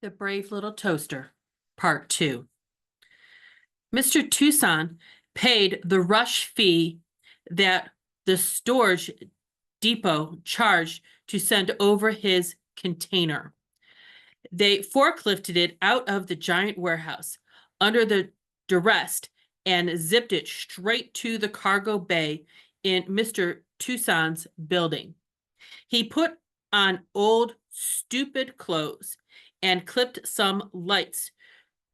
The Brave Little Toaster, Part 2. Mr. Tucson paid the rush fee that the storage depot charged to send over his container. They forklifted it out of the giant warehouse under the duress and zipped it straight to the cargo bay in Mr. Tucson's building. He put on old, stupid clothes and clipped some lights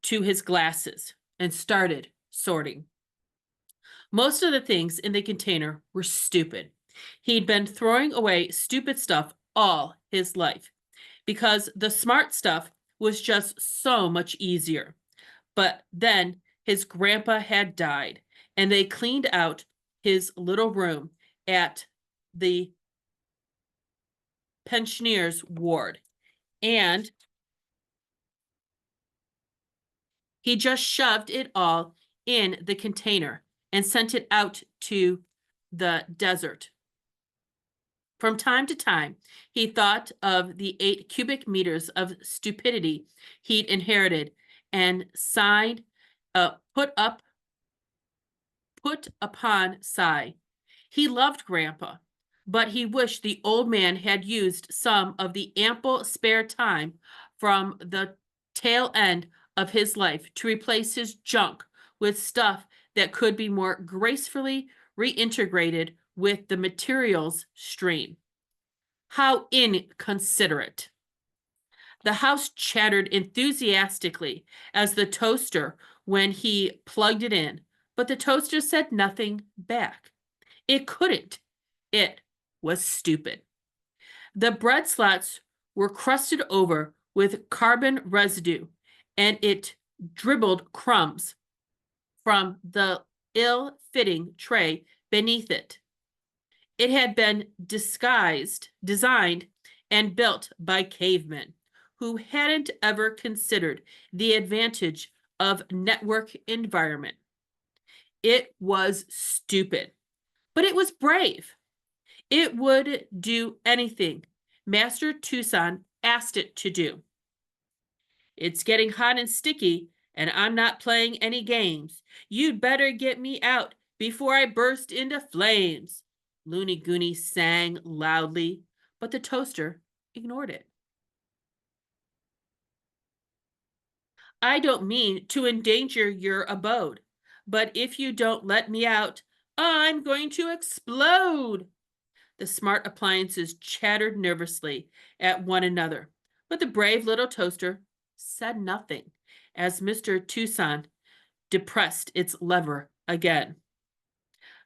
to his glasses and started sorting. Most of the things in the container were stupid. He'd been throwing away stupid stuff all his life because the smart stuff was just so much easier. But then his grandpa had died, and they cleaned out his little room at the pensioners' ward, and he just shoved it all in the container and sent it out to the desert. From time to time, he thought of the 8 cubic meters of stupidity he'd inherited and sighed, put upon sigh. He loved Grandpa, but he wished the old man had used some of the ample spare time from the tail end of his life to replace his junk with stuff that could be more gracefully reintegrated with the materials stream. How inconsiderate. The house chattered enthusiastically as the toaster when he plugged it in, but the toaster said nothing back. It couldn't. It was stupid. The bread slots were crusted over with carbon residue, and it dribbled crumbs from the ill-fitting tray beneath it. It had been designed, and built by cavemen who hadn't ever considered the advantage of network environment. It was stupid, but it was brave. It would do anything Master Tucson asked it to do. It's getting hot and sticky, and I'm not playing any games. You'd better get me out before I burst into flames, Looney Gooney sang loudly, but the toaster ignored it. I don't mean to endanger your abode, but if you don't let me out, I'm going to explode. The smart appliances chattered nervously at one another, but the brave little toaster said nothing as Mr. Tucson depressed its lever again.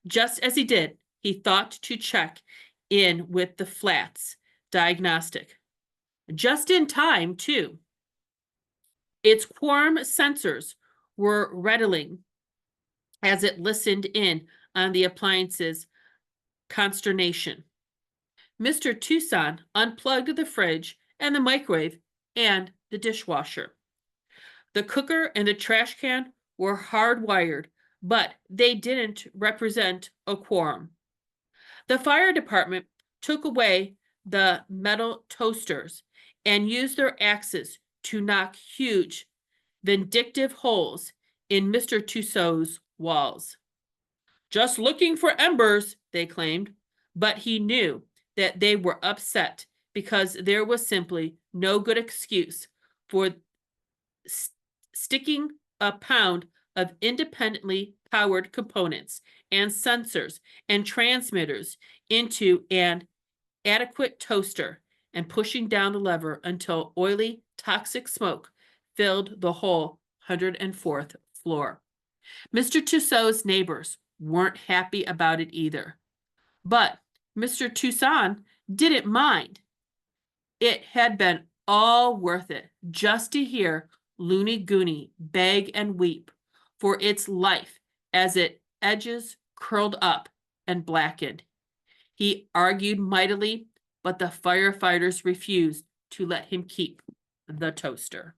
Just as he did, he thought to check in with the Flats diagnostic. Just in time, too. Its quorum sensors were rattling as it listened in on the appliance's consternation. Mr. Tucson unplugged the fridge and the microwave and the dishwasher. The cooker and the trash can were hardwired, but they didn't represent a quorum. The fire department took away the metal toasters and used their axes to knock huge, vindictive holes in Mr. Tussauds' walls. Just looking for embers, they claimed, but he knew that they were upset because there was simply no good excuse for sticking a pound of independently powered components and sensors and transmitters into an adequate toaster and pushing down the lever until oily, toxic smoke filled the whole 104th floor. Mr. Tussauds' neighbors weren't happy about it either. But Mr. Tucson didn't mind. It had been all worth it just to hear Looney Gooney beg and weep for its life as its edges curled up and blackened. He argued mightily, but the firefighters refused to let him keep the toaster.